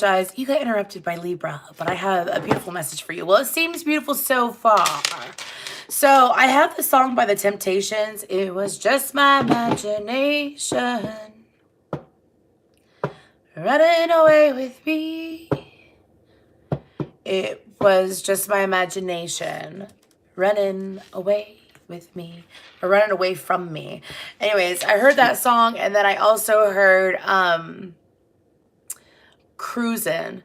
You got interrupted by Libra, but I have a beautiful message for you. Well, it seems beautiful so far. So I have the song by The Temptations. It was just my imagination running away with me. It was just my imagination running away with me, or running away from me. Anyways, I heard that song, and then I also heard cruising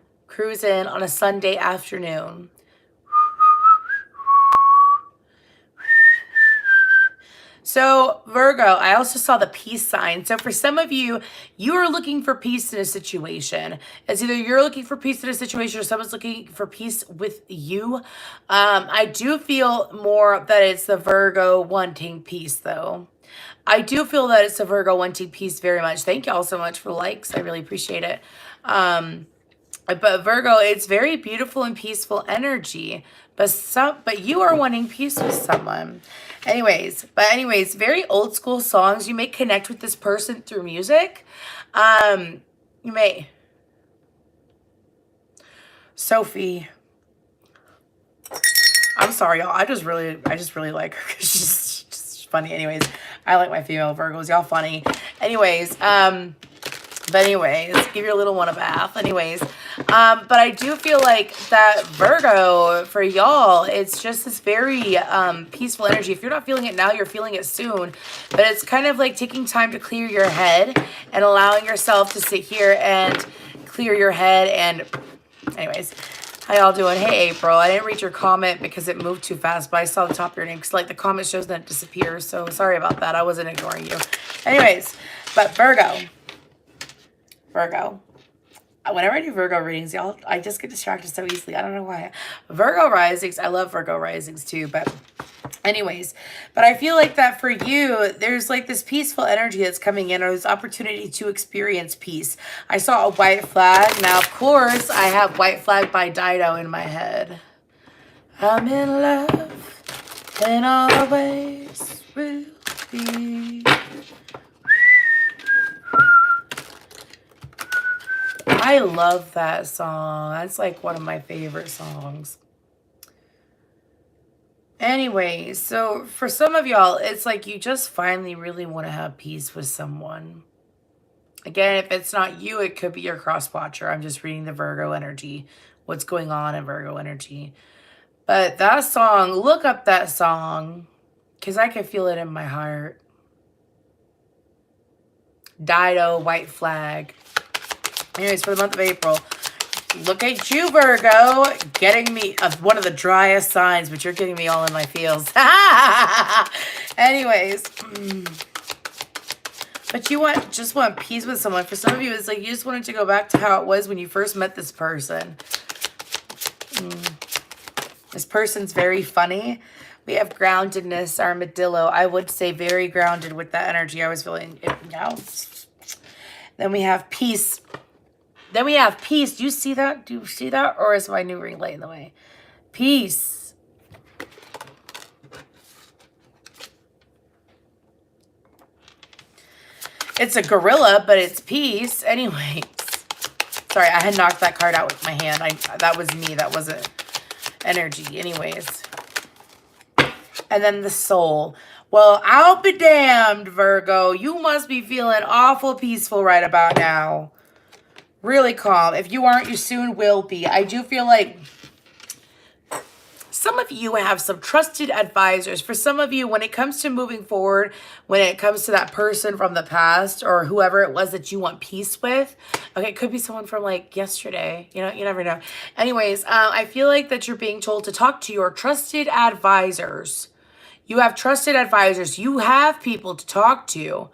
on a Sunday afternoon. So Virgo, I also saw the peace sign. So for some of you, you are looking for peace in a situation. It's either you're looking for peace in a situation or someone's looking for peace with you. I do feel more that it's the Virgo wanting peace though. I do feel that it's the Virgo wanting peace very much. Thank y'all so much for likes. I really appreciate it. But Virgo, it's very beautiful and peaceful energy. But you are wanting peace with someone. Anyways, very old school songs. You may connect with this person through music. You may. Sophie. I'm sorry, y'all. I just really like her. She's just funny. Anyways, I like my female Virgos. Y'all funny. Anyways, give your little one a bath. Anyways, but I do feel like that Virgo, for y'all, it's just this very peaceful energy. If you're not feeling it now, you're feeling it soon. But it's kind of like taking time to clear your head and allowing yourself to sit here and clear your head. And anyways, how y'all doing? Hey, April. I didn't read your comment because it moved too fast, but I saw the top of your name because like the comment shows that it disappears. So sorry about that. I wasn't ignoring you. Anyways, but Virgo. Whenever I do Virgo readings, y'all, I just get distracted so easily. I don't know why. Virgo risings, I love Virgo risings too, but anyways, but I feel like that for you, there's like this peaceful energy that's coming in, or this opportunity to experience peace. I saw a white flag. Now, of course, I have White Flag by Dido in my head. I'm in love and always will be. I love that song. That's like one of my favorite songs. Anyways, so for some of y'all, it's like you just finally really want to have peace with someone. Again, if it's not you, it could be your cross watcher. I'm just reading the Virgo energy. What's going on in Virgo energy. But that song, look up that song, because I can feel it in my heart. Dido, White Flag. Anyways, for the month of April, look at you, Virgo, getting me one of the driest signs, but you're getting me all in my feels. Anyways, but you just want peace with someone. For some of you, it's like you just wanted to go back to how it was when you first met this person. This person's very funny. We have groundedness, armadillo. I would say very grounded with that energy. I was feeling it now. Then we have peace. Do you see that? Do you see that? Or is my new ring light in the way? Peace. It's a gorilla, but it's peace. Anyways. Sorry, I had knocked that card out with my hand. That was me. That wasn't energy. Anyways. And then the soul. Well, I'll be damned, Virgo. You must be feeling awful peaceful right about now. Really calm. If you aren't, you soon will be. I do feel like some of you have some trusted advisors. For some of you, when it comes to moving forward, when it comes to that person from the past or whoever it was that you want peace with, okay, it could be someone from like yesterday. You know, you never know. Anyways, I feel like that you're being told to talk to your trusted advisors. You have trusted advisors. You have people to talk to.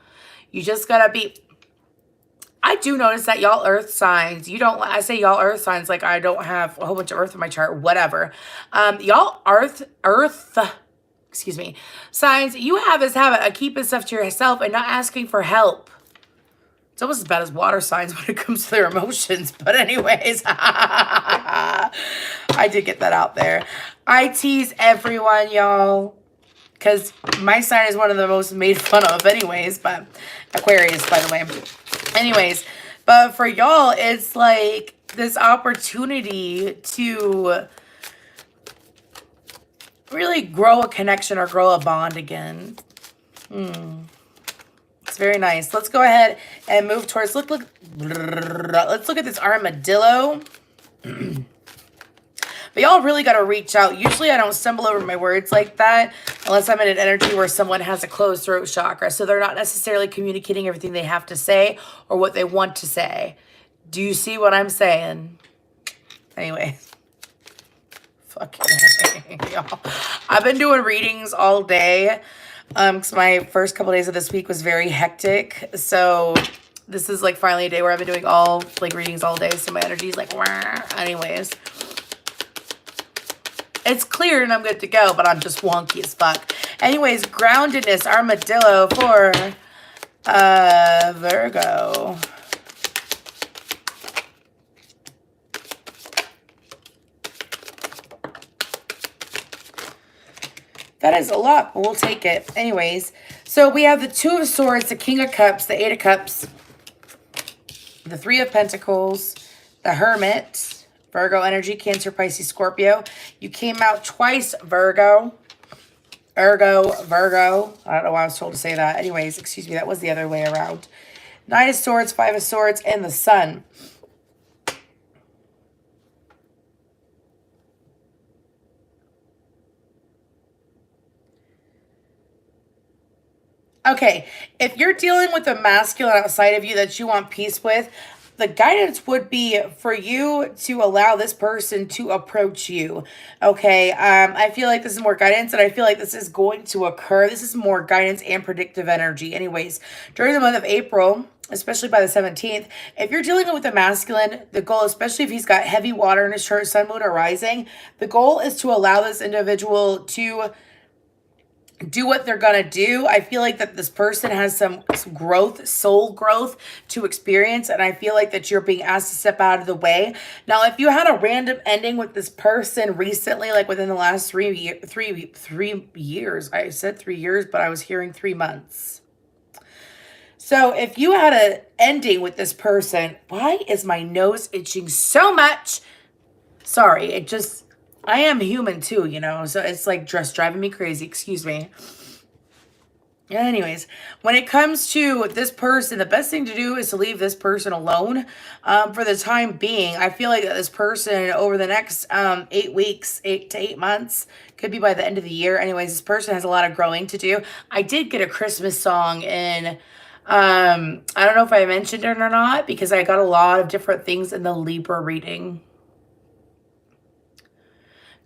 You just gotta be... I do notice that y'all earth signs, I say y'all earth signs like I don't have a whole bunch of earth in my chart, whatever. Y'all earth, signs, you have this habit of keeping stuff to yourself and not asking for help. It's almost as bad as water signs when it comes to their emotions. But anyways, I did get that out there. I tease everyone, y'all. Because my sign is one of the most made fun of anyways. But Aquarius, by the way. Anyways, but for y'all, it's like this opportunity to really grow a connection or grow a bond again. It's very nice. Let's go ahead and move towards, let's look at this armadillo. But y'all really got to reach out. Usually I don't stumble over my words like that unless I'm in an energy where someone has a closed throat chakra. So they're not necessarily communicating everything they have to say or what they want to say. Do you see what I'm saying? Anyway. Fucking y'all. I've been doing readings all day. Because my first couple days of this week was very hectic. So this is like finally a day where I've been doing all like readings all day. So my energy is like, wah. Anyways. It's clear and I'm good to go, but I'm just wonky as fuck. Anyways, groundedness, armadillo for Virgo. That is a lot, but we'll take it. Anyways, so we have the Two of Swords, the King of Cups, the Eight of Cups, the Three of Pentacles, the Hermit, Virgo energy, Cancer, Pisces, Scorpio. You came out twice, Virgo. Virgo. I don't know why I was told to say that. Anyways, excuse me, that was the other way around. Nine of Swords, Five of Swords, and the Sun. Okay, if you're dealing with a masculine outside of you that you want peace with, the guidance would be for you to allow this person to approach you. Okay, I feel like this is more guidance, and I feel like this is going to occur. This is more guidance and predictive energy. Anyways, during the month of April, especially by the 17th, if you're dealing with a masculine, the goal, especially if he's got heavy water in his chart, sun, moon, or rising, the goal is to allow this individual to do what they're gonna do. I feel like that this person has some growth, soul growth to experience, and I feel like that you're being asked to step out of the way. Now, if you had a random ending with this person recently, like within the last 3 years, I said 3 years, but I was hearing 3 months. So if you had an ending with this person, why is my nose itching so much? Sorry, it just... I am human too, you know, so it's like just driving me crazy. Excuse me. Anyways, when it comes to this person, the best thing to do is to leave this person alone for the time being. I feel like that this person over the next 8 weeks, 8 to 8 months, could be by the end of the year. Anyways, this person has a lot of growing to do. I did get a Christmas song in... I don't know if I mentioned it or not, because I got a lot of different things in the Libra reading.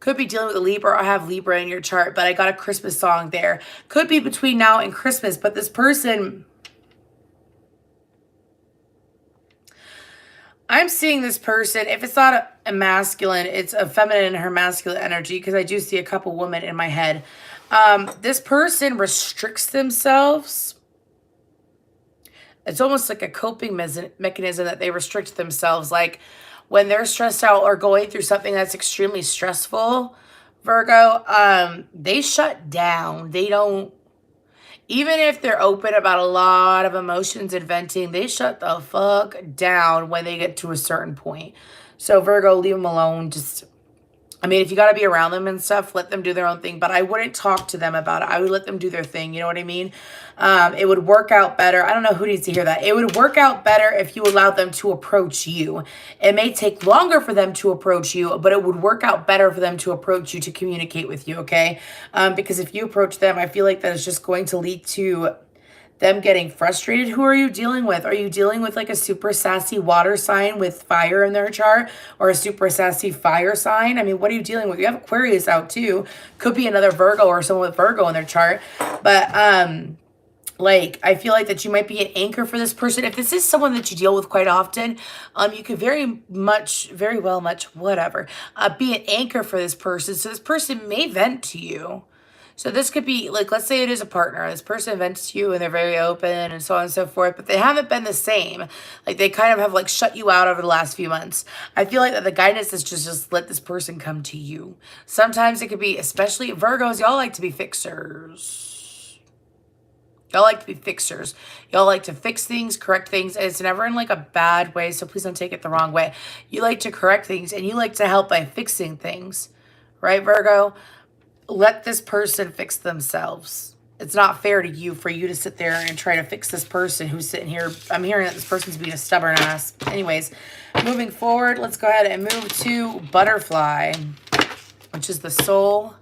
Could be dealing with a Libra or have Libra in your chart, but I got a Christmas song there. Could be between now and Christmas, but this person... I'm seeing this person, if it's not a masculine, it's a feminine in her masculine energy, because I do see a couple women in my head. This person restricts themselves. It's almost like a coping mechanism that they restrict themselves, like... when they're stressed out or going through something that's extremely stressful, Virgo, they shut down. They don't, even if they're open about a lot of emotions and venting, they shut the fuck down when they get to a certain point. So Virgo, leave them alone. Just, I mean, if you got to be around them and stuff, let them do their own thing. But I wouldn't talk to them about it. I would let them do their thing. You know what I mean? It would work out better. I don't know who needs to hear that. It would work out better if you allowed them to approach you. It may take longer for them to approach you, but it would work out better for them to approach you, to communicate with you, okay? Because if you approach them, I feel like that is just going to lead to them getting frustrated. Who are you dealing with? Are you dealing with like a super sassy water sign with fire in their chart, or a super sassy fire sign? I mean, what are you dealing with? You have Aquarius out too. Could be another Virgo or someone with Virgo in their chart. But like, I feel like that you might be an anchor for this person. If this is someone that you deal with quite often, you could very well be an anchor for this person. So this person may vent to you. So this could be, like, let's say it is a partner. This person vents to you and they're very open and so on and so forth, but they haven't been the same. Like, they kind of have, like, shut you out over the last few months. I feel like that the guidance is just let this person come to you. Sometimes it could be, especially Virgos, y'all like to be fixers. Y'all like to be fixers. Y'all like to fix things, correct things, and it's never in like a bad way, so please don't take it the wrong way. You like to correct things, and you like to help by fixing things. Right, Virgo? Let this person fix themselves. It's not fair to you for you to sit there and try to fix this person who's sitting here. I'm hearing that this person's being a stubborn ass. Anyways, moving forward, let's go ahead and move to Butterfly, which is the soul.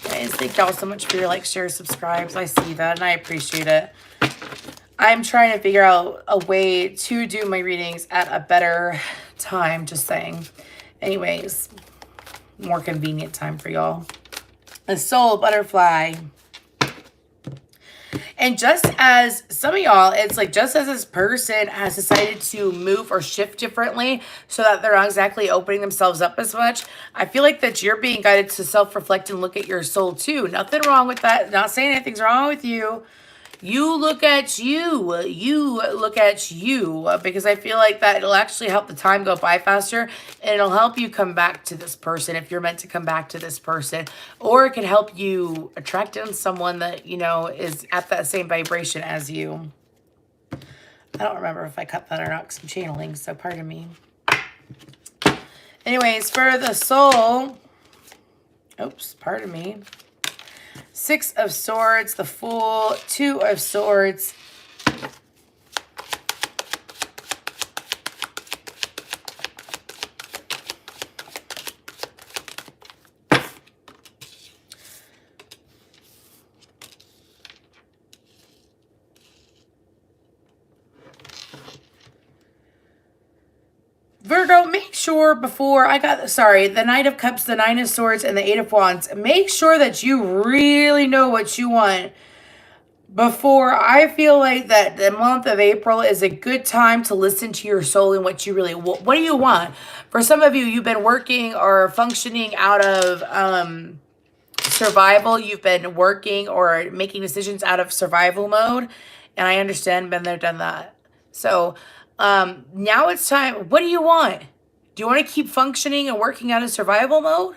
Guys, thank y'all so much for your likes, shares, subscribes. I see that and I appreciate it. I'm trying to figure out a way to do my readings at a better time, just saying. Anyways, more convenient time for y'all. The soul, Butterfly. And just as some of y'all, it's like just as this person has decided to move or shift differently so that they're not exactly opening themselves up as much, I feel like that you're being guided to self-reflect and look at your soul too. Nothing wrong with that. Not saying anything's wrong with you. You look at you. You look at you, because I feel like that it'll actually help the time go by faster, and it'll help you come back to this person if you're meant to come back to this person, or it can help you attract in someone that, you know, is at that same vibration as you. I don't remember if I cut that or not because I'm channeling, so pardon me. Anyways, for the soul, oops, pardon me. 6 of Swords, the Fool, 2 of Swords. Virgo, make sure before the Knight of Cups, the 9 of Swords, and the 8 of Wands, make sure that you really know what you want before. I feel like that the month of April is a good time to listen to your soul and what you really want. What do you want? For some of you, you've been working or functioning out of survival. You've been working or making decisions out of survival mode. And I understand, been there, done that. So now it's time. What do you want? Do you want to keep functioning and working out of survival mode?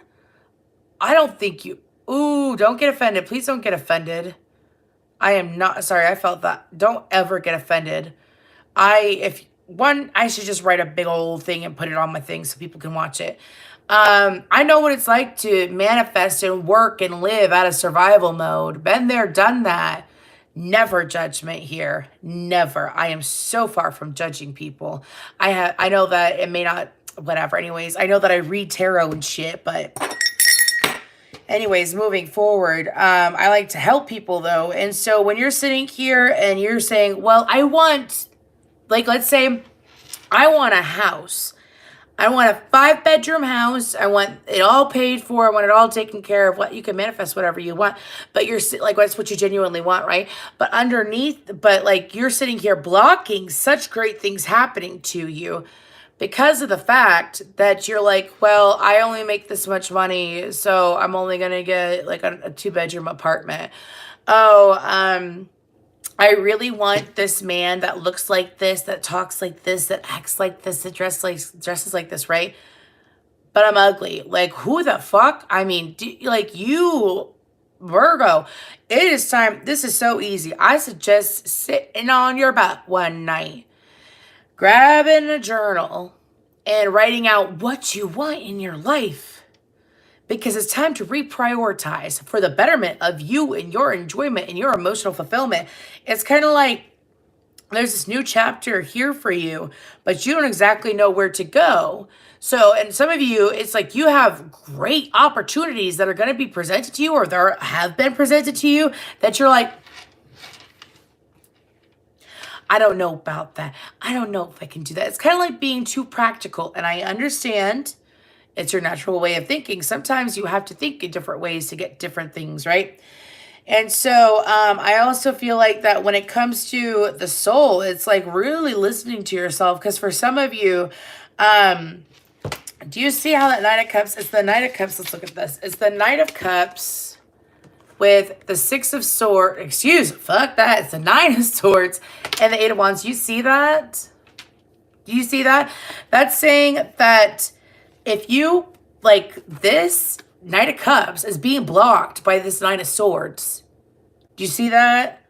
I don't think you... Ooh, don't get offended. Please don't get offended. I am not... Sorry, I felt that. Don't ever get offended. I should just write a big old thing and put it on my thing so people can watch it. I know what it's like to manifest and work and live out of survival mode. Been there, done that. Never judgment here. Never. I am so far from judging people. I know that it may not, whatever. Anyways, I know that I read tarot and shit, but anyways, moving forward, I like to help people though. And so when you're sitting here and you're saying, well, I want, like, let's say I want a house. I want a 5-bedroom house. I want it all paid for. I want it all taken care of. What you can manifest whatever you want, but you're like, that's what you genuinely want, right? But underneath, like you're sitting here blocking such great things happening to you because of the fact that you're like, well, I only make this much money, so I'm only gonna get like a 2-bedroom apartment. Oh, I really want this man that looks like this, that talks like this, that acts like this, that dresses like this, right? But I'm ugly. Like, who the fuck? I mean, like you, Virgo, it is time. This is so easy. I suggest sitting on your butt one night, grabbing a journal, and writing out what you want in your life. Because it's time to reprioritize for the betterment of you and your enjoyment and your emotional fulfillment. It's kind of like there's this new chapter here for you, but you don't exactly know where to go. So, and some of you, it's like you have great opportunities that are going to be presented to you or there have been presented to you that you're like, I don't know about that. I don't know if I can do that. It's kind of like being too practical. And I understand it's your natural way of thinking. Sometimes you have to think in different ways to get different things, right? And so I also feel like that when it comes to the soul, it's like really listening to yourself. Because for some of you, do you see how that Knight of Cups, it's the Knight of Cups. Let's look at this. It's the Knight of Cups with the 6 of Swords. Fuck that. It's the 9 of Swords and the 8 of Wands. You see that? Do you see that? That's saying that if you, like, this Knight of Cups is being blocked by this 9 of Swords. Do you see that?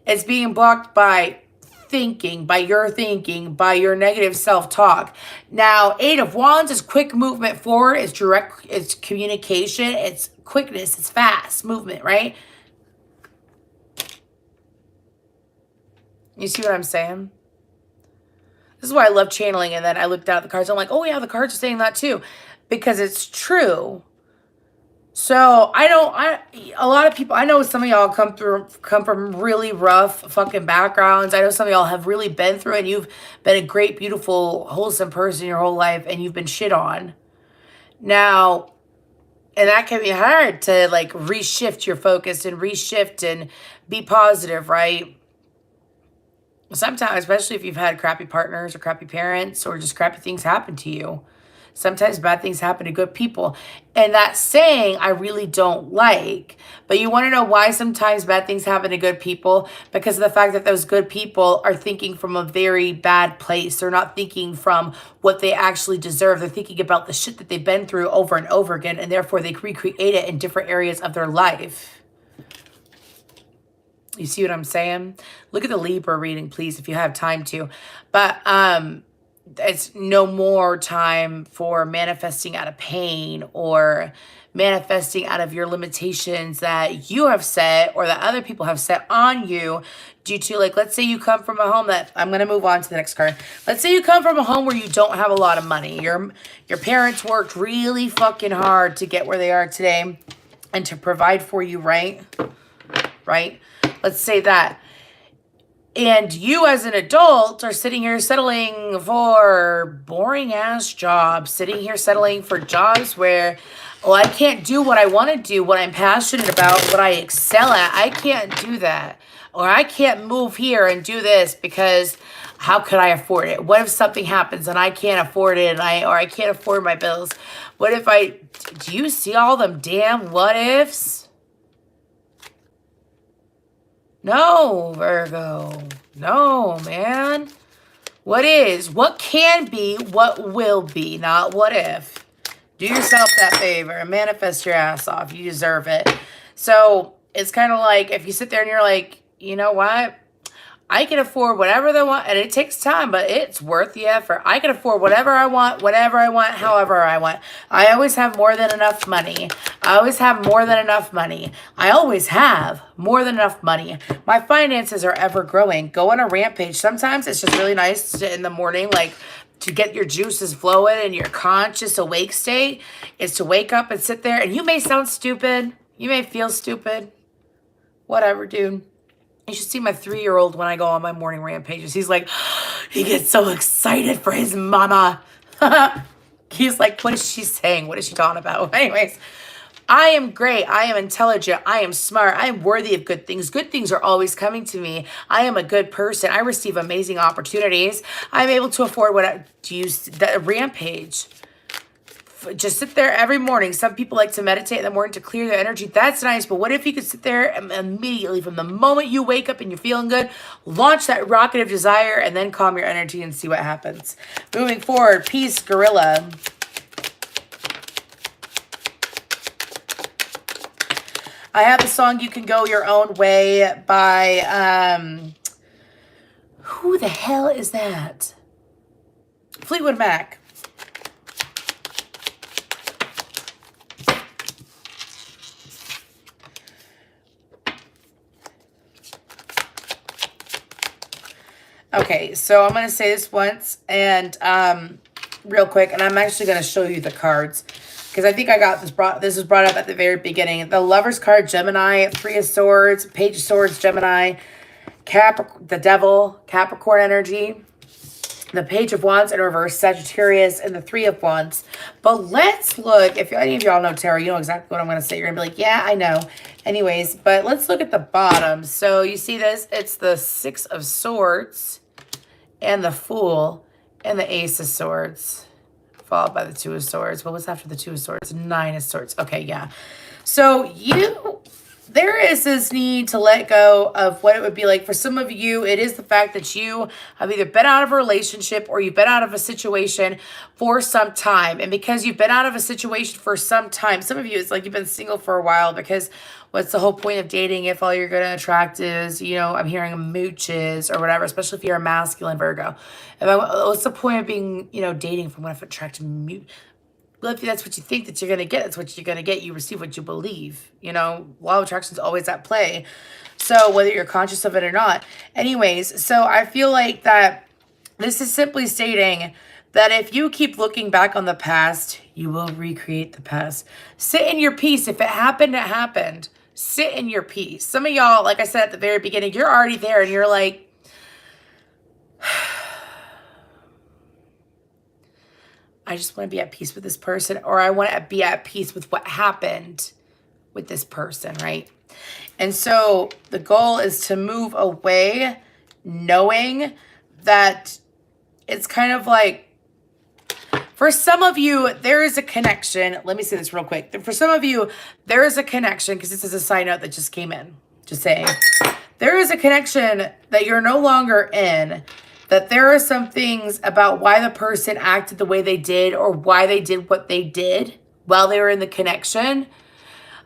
It's being blocked by thinking, by your negative self-talk. Now, Eight of Wands is quick movement forward. It's direct, it's communication, it's quickness, it's fast movement, right? You see what I'm saying? This is why I love channeling. And then I looked at the cards. I'm like, oh yeah, the cards are saying that too. Because it's true. So a lot of people, I know some of y'all come from really rough fucking backgrounds. I know some of y'all have really been through it. And you've been a great, beautiful, wholesome person your whole life. And you've been shit on. Now, and that can be hard to like reshift your focus and reshift and be positive, right? Sometimes, especially if you've had crappy partners or crappy parents or just crappy things happen to you. Sometimes bad things happen to good people. And that saying, I really don't like. But you want to know why sometimes bad things happen to good people? Because of the fact that those good people are thinking from a very bad place. They're not thinking from what they actually deserve. They're thinking about the shit that they've been through over and over again. And therefore, they recreate it in different areas of their life. You see what I'm saying? Look at the Libra reading, please, if you have time to. But it's no more time for manifesting out of pain or manifesting out of your limitations that you have set or that other people have set on you due to, like, let's say you come from a home that, I'm going to move on to the next card. Let's say you come from a home where you don't have a lot of money. Your parents worked really fucking hard to get where they are today and to provide for you, right? Right? Let's say that. And you as an adult are sitting here settling for boring ass jobs, sitting here settling for jobs where, well, I can't do what I want to do, what I'm passionate about, what I excel at. I can't do that. Or I can't move here and do this because how could I afford it? What if something happens and I can't afford it or I can't afford my bills? What if do you see all them damn what ifs? No, Virgo. No, man. What is? What can be? What will be? Not what if. Do yourself that favor and manifest your ass off. You deserve it. So it's kind of like if you sit there and you're like, you know what? I can afford whatever they want, and it takes time, but it's worth the effort. I can afford whatever I want, whenever I want, however I want. I always have more than enough money. I always have more than enough money. I always have more than enough money. My finances are ever growing. Go on a rampage. Sometimes it's just really nice to, in the morning, like, to get your juices flowing and your conscious awake state is to wake up and sit there. And you may sound stupid. You may feel stupid. Whatever, dude. You should see my 3-year-old when I go on my morning rampages. He's like, he gets so excited for his mama. He's like, what is she saying? What is she talking about? Anyways, I am great. I am intelligent. I am smart. I am worthy of good things. Good things are always coming to me. I am a good person. I receive amazing opportunities. I'm able to afford that rampage. Just sit there every morning. Some people like to meditate in the morning to clear their energy. That's nice. But what if you could sit there and immediately from the moment you wake up and you're feeling good, launch that rocket of desire and then calm your energy and see what happens. Moving forward, peace, gorilla. I have the song You Can Go Your Own Way by, who the hell is that? Fleetwood Mac. Okay, so I'm going to say this once and real quick, and I'm actually going to show you the cards because I think I got this was brought up at the very beginning. The Lover's card, Gemini, 3 of Swords, Page of Swords, Gemini, the Devil, Capricorn energy, the Page of Wands in reverse, Sagittarius, and the 3 of Wands. But let's look, if any of y'all know tarot, you know exactly what I'm going to say. You're going to be like, yeah, I know. Anyways, but let's look at the bottom. So you see this? It's the 6 of Swords and the Fool and the Ace of Swords, followed by the 2 of Swords. What was after the 2 of Swords? 9 of Swords. Okay, yeah. So you there is this need to let go of what it would be like. For some of you, it is the fact that you have either been out of a relationship or you've been out of a situation for some time. And because you've been out of a situation for some time, some of you, it's like you've been single for a while, because what's the whole point of dating if all you're going to attract is, you know, I'm hearing mooches or whatever, especially if you're a masculine Virgo. What's the point of being, you know, dating from what if attracting mooch? Well, if that's what you think that you're going to get, that's what you're going to get. You receive what you believe. You know, law of attraction is always at play. So whether you're conscious of it or not. Anyways, so I feel like that this is simply stating that if you keep looking back on the past, you will recreate the past. Sit in your peace. If it happened, it happened. Sit in your peace. Some of y'all, like I said at the very beginning, you're already there and you're like, I just want to be at peace with this person, or I want to be at peace with what happened with this person, right? And so the goal is to move away knowing that it's kind of like, for some of you, there is a connection. Let me say this real quick. For some of you, there is a connection, because this is a side note that just came in. Just saying. There is a connection that you're no longer in, that there are some things about why the person acted the way they did or why they did what they did while they were in the connection.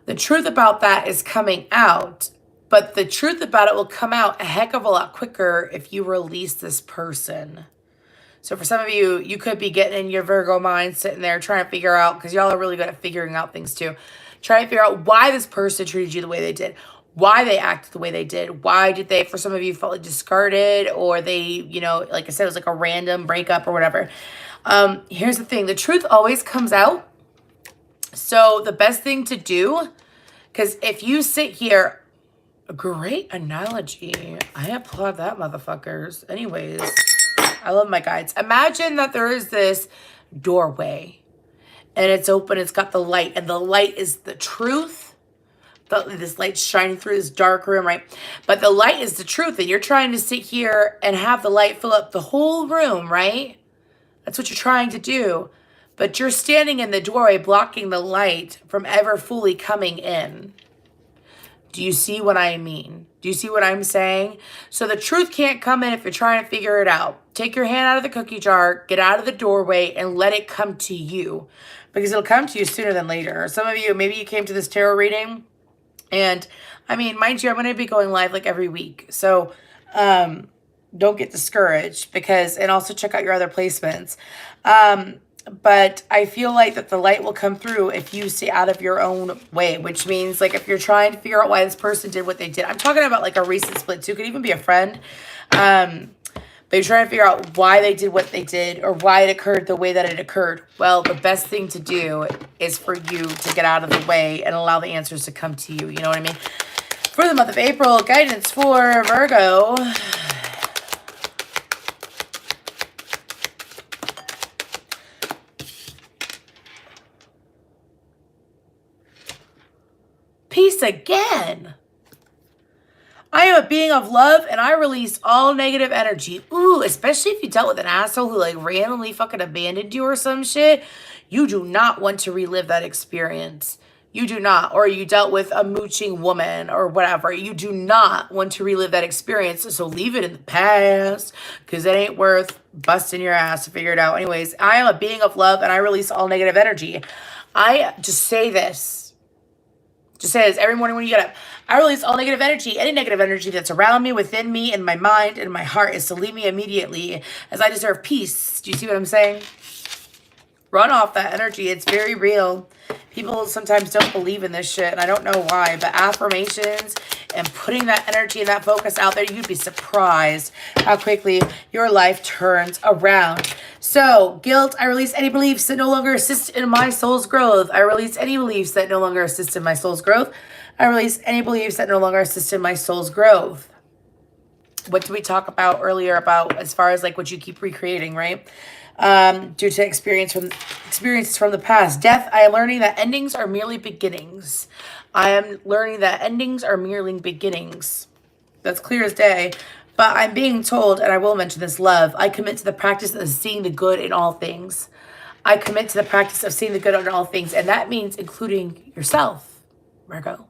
The truth about that is coming out, but the truth about it will come out a heck of a lot quicker if you release this person. So for some of you, you could be getting in your Virgo mind, sitting there trying to figure out, because y'all are really good at figuring out things too, trying to figure out why this person treated you the way they did. Why they acted the way they did. Why did they, for some of you, felt like discarded, or they, you know, like I said, it was like a random breakup or whatever. Here's the thing. The truth always comes out. So the best thing to do, because if you sit here, a great analogy. I applaud that, motherfuckers. Anyways, I love my guides. Imagine that there is this doorway and it's open. It's got the light, and the light is the truth. This light's shining through this dark room, right? But the light is the truth, and you're trying to sit here and have the light fill up the whole room, right? That's what you're trying to do. But you're standing in the doorway blocking the light from ever fully coming in. Do you see what I mean? Do you see what I'm saying? So the truth can't come in if you're trying to figure it out. Take your hand out of the cookie jar, get out of the doorway, and let it come to you. Because it'll come to you sooner than later. Some of you, maybe you came to this tarot reading, and I mean, mind you, I'm going to be going live like every week. So don't get discouraged, because, and also check out your other placements. But I feel like that the light will come through if you stay out of your own way, which means like if you're trying to figure out why this person did what they did. I'm talking about like a recent split too. Could even be a friend. But you're trying to figure out why they did what they did, or why it occurred the way that it occurred. Well, the best thing to do is for you to get out of the way and allow the answers to come to you. You know what I mean? For the month of April, guidance for Virgo. Peace again. I am a being of love, and I release all negative energy. Ooh, especially if you dealt with an asshole who like randomly fucking abandoned you or some shit. You do not want to relive that experience. You do not. Or you dealt with a mooching woman or whatever. You do not want to relive that experience. So leave it in the past, because it ain't worth busting your ass to figure it out. Anyways, I am a being of love, and I release all negative energy. I just say this. Just says every morning when you get up, I release all negative energy. Any negative energy that's around me, within me, in my mind, and my heart is to leave me immediately, as I deserve peace. Do you see what I'm saying? Run off that energy. It's very real. People sometimes don't believe in this shit, and I don't know why, but affirmations and putting that energy and that focus out there, you'd be surprised how quickly your life turns around. So, guilt, I release any beliefs that no longer assist in my soul's growth. I release any beliefs that no longer assist in my soul's growth. I release any beliefs that no longer assist in my soul's growth. What did we talk about earlier about as far as like what you keep recreating, right? Due to experiences from the past. Death, I am learning that endings are merely beginnings. I am learning that endings are merely beginnings. That's clear as day. But I'm being told, and I will mention this, love, I commit to the practice of seeing the good in all things. I commit to the practice of seeing the good in all things, and that means including yourself, Virgo.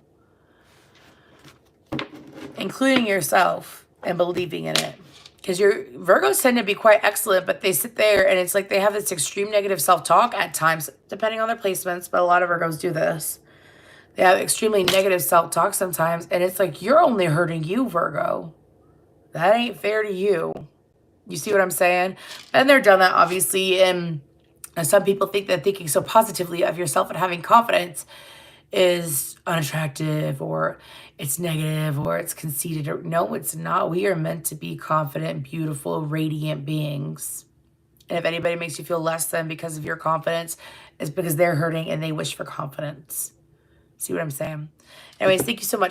including yourself, and believing in it. Because your Virgos tend to be quite excellent, but they sit there and it's like they have this extreme negative self-talk at times, depending on their placements, but a lot of Virgos do this. They have extremely negative self-talk sometimes, and it's like, you're only hurting you, Virgo. That ain't fair to you. You see what I'm saying? And they're done that, obviously, and some people think that thinking so positively of yourself and having confidence is unattractive, or it's negative, or it's conceited. Or no, it's not. We are meant to be confident, beautiful, radiant beings. And if anybody makes you feel less than because of your confidence, it's because they're hurting and they wish for confidence. See what I'm saying? Anyways, thank you so much